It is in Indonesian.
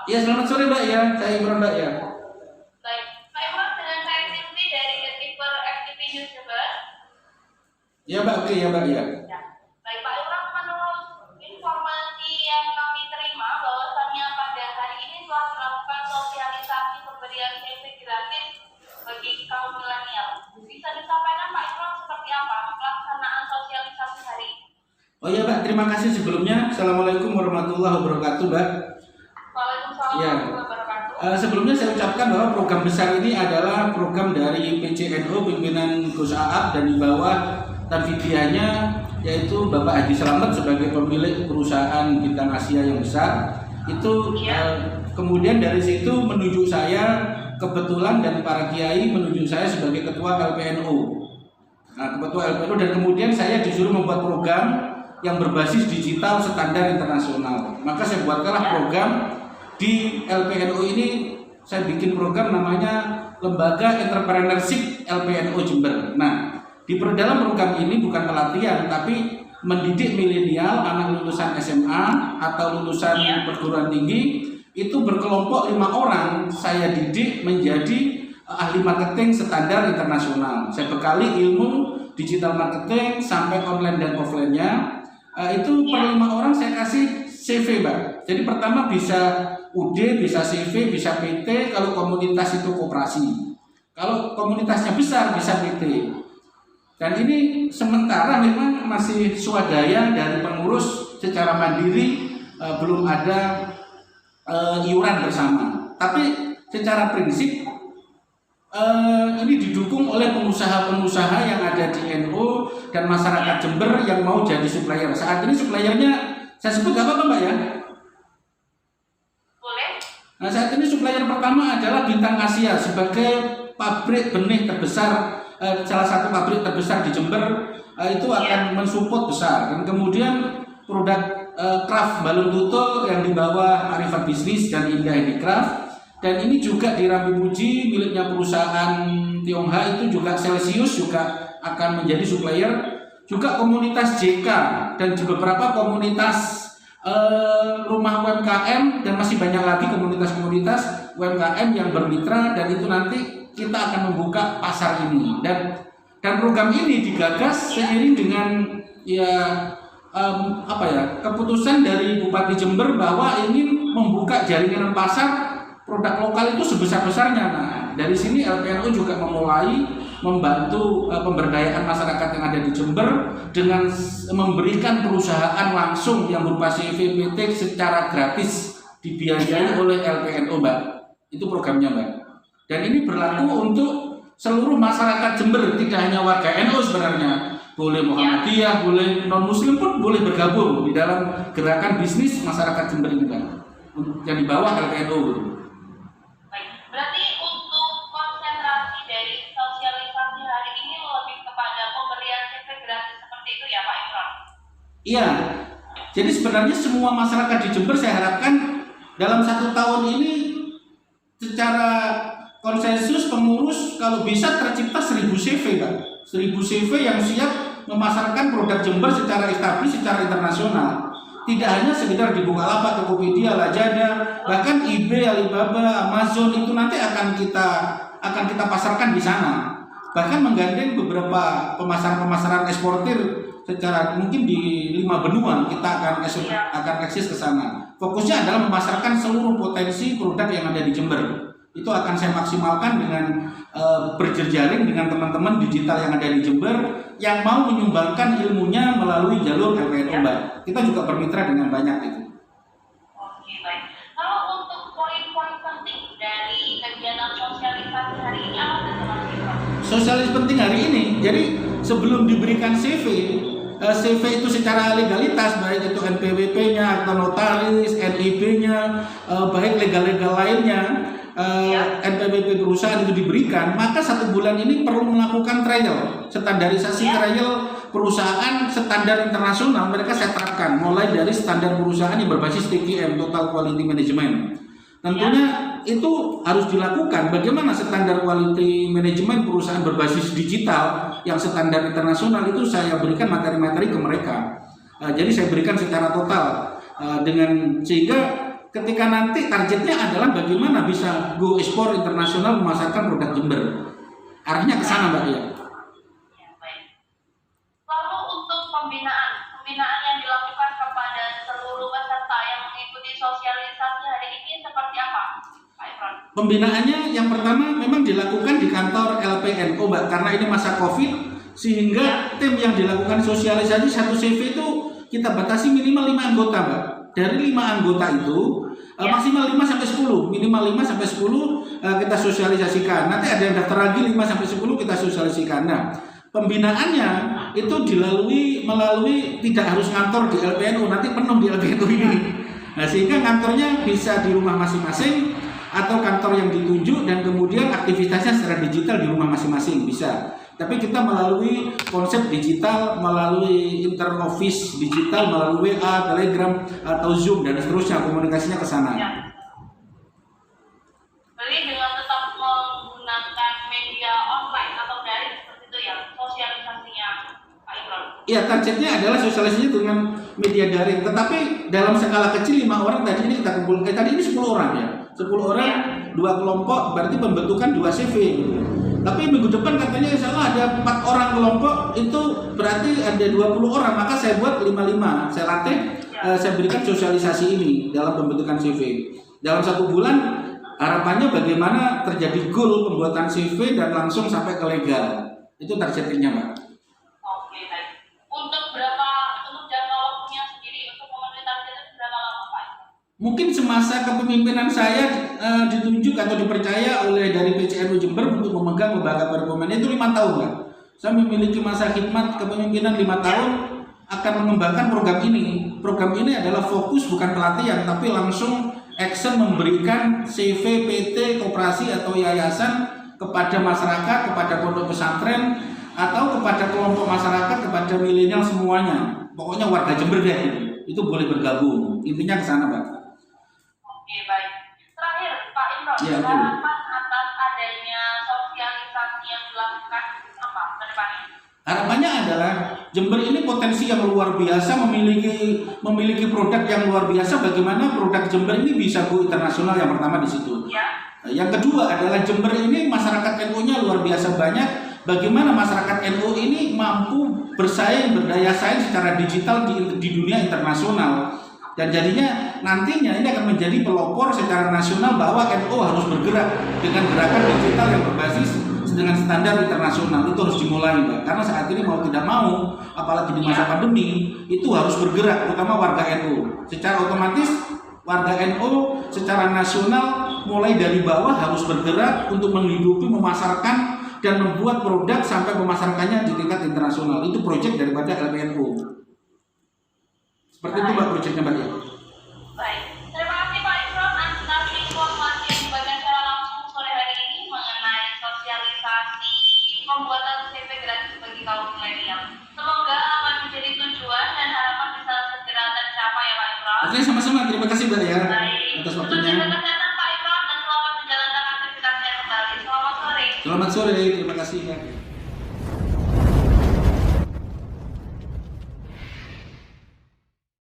Iya, selamat sore Mbak ya. Saya Imran Mbak ya. Baik, Pak Imam dengan saya Silvi dari Gatekeeper FTP News Jember. Iya Mbak, oke ya Mbak ya. Ya. Baik Pak Imam, menurut informasi yang kami terima bahwasannya pada hari ini telah dilakukan sosialisasi pemberian CV gratis bagi kaum milenial. Bisa disampaikan Pak Imam seperti apa pelaksanaan sosialisasi hari ini? Oh iya Mbak, terima kasih sebelumnya. Assalamualaikum warahmatullahi wabarakatuh Mbak. Waalaikumsalam Ya. warahmatullahi wabarakatuh. Sebelumnya saya ucapkan bahwa program besar ini adalah program dari PCNO Pimpinan Gus Aap dan di bawah tanfidiahnya yaitu Bapak Haji Slamet sebagai pemilik perusahaan bintang Asia yang besar. Itu kemudian dari situ menunjuk saya, kebetulan dan para kiai menunjuk saya sebagai ketua LPNO. Nah, ketua LPNO dan kemudian saya disuruh membuat program yang berbasis digital standar internasional. Maka saya buatkanlah program di LPNO ini. Saya bikin program namanya Lembaga Entrepreneurship LPNO Jember. Nah, di dalam program ini bukan pelatihan, tapi mendidik milenial, anak lulusan SMA atau lulusan perguruan tinggi, itu berkelompok 5 orang saya didik menjadi ahli marketing standar internasional. Saya bekali ilmu digital marketing sampai online dan offline-nya. Itu per 5 orang saya kasih CV Mbak. Jadi pertama bisa UD, bisa CV, bisa PT. Kalau komunitas itu koperasi. Kalau komunitasnya besar bisa PT. Dan ini sementara memang masih swadaya dari pengurus secara mandiri, belum ada iuran bersama. Tapi secara prinsip ini didukung oleh pengusaha-pengusaha yang ada di NU dan masyarakat Jember yang mau jadi supplier. Saat ini suppliernya saya sebut gak apa-apa Mbak ya? Boleh. Nah, saat ini supplier pertama adalah Bintang Asia sebagai pabrik benih terbesar, salah satu pabrik terbesar di Jember. Itu akan mensupport besar. Dan kemudian produk craft balon tutul yang di bawah Arifat Bisnis dan Indah Handicraft. Dan ini juga di Rambi Puji miliknya perusahaan Tionghoa itu juga Celsius juga akan menjadi supplier. Juga komunitas JK dan juga beberapa komunitas rumah UMKM dan masih banyak lagi komunitas-komunitas UMKM yang bermitra, dan itu nanti kita akan membuka pasar ini. Dan program ini digagas seiring dengan keputusan dari Bupati Jember bahwa ingin membuka jaringan pasar produk lokal itu sebesar-besarnya. Nah, dari sini LPNU juga memulai membantu pemberdayaan masyarakat yang ada di Jember dengan memberikan perusahaan langsung yang berupa CV PT secara gratis dibiayai oleh LPNU Mbak. Itu programnya Mbak. Dan ini berlaku untuk seluruh masyarakat Jember, tidak hanya warga NU sebenarnya. Boleh Muhammadiyah, boleh non-muslim pun boleh bergabung di dalam gerakan bisnis masyarakat Jember ini Mbak. Yang di bawah LPNU gitu. Berarti untuk konsentrasi dari sosialisasi hari ini lebih kepada pemberian CV gratis seperti itu ya Pak Imran? Iya, jadi sebenarnya semua masyarakat di Jember saya harapkan dalam 1 tahun ini secara konsensus pengurus kalau bisa tercipta 1000 CV Pak. 1000 CV yang siap memasarkan produk Jember secara establis, secara internasional. Tidak hanya sekedar di Bukalapak, Tokopedia, Lazada, bahkan eBay, Alibaba, Amazon itu nanti akan kita pasarkan di sana. Bahkan menggandeng beberapa pemasaran eksportir secara mungkin di 5 benua kita akan eksis ke sana. Fokusnya adalah memasarkan seluruh potensi produk yang ada di Jember. Itu akan saya maksimalkan dengan berjejaring dengan teman-teman digital yang ada di Jember yang mau menyumbangkan ilmunya melalui jalur LPNU Mbak. Kita juga bermitra dengan banyak itu. Oke, baik. Kalau untuk poin-poin penting dari kegiatan sosialisasi hari ini apa saja Mas Imran? Sosialisasi penting hari ini. Jadi sebelum diberikan CV itu secara legalitas, baik itu NPWP-nya atau notaris, NIB-nya, baik legal-legal lainnya, NPWP perusahaan itu diberikan, maka 1 bulan ini perlu melakukan trial, standarisasi trial perusahaan standar internasional. Mereka saya terapkan mulai dari standar perusahaan yang berbasis TQM, Total Quality Management. Tentunya itu harus dilakukan. Bagaimana standar quality management perusahaan berbasis digital yang standar internasional itu saya berikan materi-materi ke mereka. Jadi saya berikan secara total dengan sehingga ketika nanti targetnya adalah bagaimana bisa go ekspor internasional memasarkan produk Jember. Arahnya ke sana Mbak ya. Ya, baik. Lalu untuk pembinaan yang dilakukan kepada seluruh peserta yang mengikuti sosialisasi hari ini seperti apa, Pak Imron? Pembinaannya yang pertama memang dilakukan di kantor LPNO Mbak, karena ini masa COVID, sehingga tim yang dilakukan sosialisasi satu CV itu kita batasi minimal 5 anggota Mbak. Dari 5 anggota itu maksimal 5 sampai 10, minimal 5 sampai 10 kita sosialisasikan. Nanti ada yang daftar lagi 5 sampai 10 kita sosialisasikan. Nah, pembinaannya itu melalui tidak harus ngantor di LPNU, nanti penuh di LPNU ini. Nah, sehingga kantornya bisa di rumah masing-masing atau kantor yang ditunjuk, dan kemudian aktivitasnya secara digital di rumah masing-masing bisa. Tapi kita melalui konsep digital, melalui interoffice digital, melalui WA, Telegram, atau Zoom, dan seterusnya, komunikasinya ke sana. Ya. Jadi dengan tetap menggunakan media online atau daring seperti itu ya, sosialisasinya Pak Imron? Iya, targetnya adalah sosialisasinya dengan media daring. Tetapi dalam skala kecil 5 orang tadi ini kita kumpulkan. Tadi ini 10 orang ya. 10 orang, 2 kelompok, berarti pembentukan 2 CV gitu. Tapi minggu depan katanya insya Allah ada 4 orang kelompok, itu berarti ada 20 orang, maka saya buat 5-5. Saya latih, saya berikan sosialisasi ini dalam pembentukan CV. Dalam 1 bulan, harapannya bagaimana terjadi goal pembuatan CV dan langsung sampai ke legal. Itu targetnya Mbak. Oke, baik. Untuk jangka waktunya sendiri, untuk memenuhi target itu berapa lama Pak? Mungkin semasa kepemimpinan saya ditunjuk atau dipercaya oleh dari PCNU Jember untuk memegang lembaga perekonomian itu 5 tahun Mbak. Saya memiliki masa khidmat kepemimpinan 5 tahun akan mengembangkan program ini. Program ini adalah fokus bukan pelatihan, tapi langsung action memberikan CV, PT, koperasi atau yayasan kepada masyarakat, kepada pondok pesantren, atau kepada kelompok masyarakat, kepada milenial semuanya. Pokoknya warga Jember deh gitu. Itu boleh bergabung. Intinya ke sana Mbak. Oke, baik. Terakhir, Pak Imron, Ya, harapan atas adanya sosialisasi yang dilakukan apa ke depannya? Harapannya adalah Jember ini potensi yang luar biasa, memiliki produk yang luar biasa. Bagaimana produk Jember ini bisa go internasional, yang pertama di situ. Ya. Yang kedua adalah Jember ini masyarakat NU-nya luar biasa banyak. Bagaimana masyarakat NU ini mampu bersaing, berdaya saing secara digital di dunia internasional. Dan jadinya nantinya ini akan menjadi pelopor secara nasional bahwa NU harus bergerak dengan gerakan digital yang berbasis dengan standar internasional. Itu harus dimulai Mbak. Karena saat ini mau tidak mau, apalagi di masa pandemi, itu harus bergerak, terutama warga NU. Secara otomatis warga NU secara nasional mulai dari bawah harus bergerak untuk menghidupi, memasarkan, dan membuat produk sampai pemasarannya di tingkat internasional. Itu proyek daripada LPNU. Seperti itu Mbak proyeknya Mbak ya. Baik, terima kasih Pak Imron atas informasi yang dibagikan secara langsung sore hari ini mengenai sosialisasi pembuatan CV gratis bagi kaum milenial. Semoga apa yang menjadi tujuan dan harapan bisa segera tercapai ya Pak Imron. Oke, sama-sama. Terima kasih Mbak ya Baik. atas Untuk waktunya. jaga kesehatan Pak Imron dan selamat menjalankan aktivitasnya kembali. Selamat sore. Selamat sore, terima kasih ya.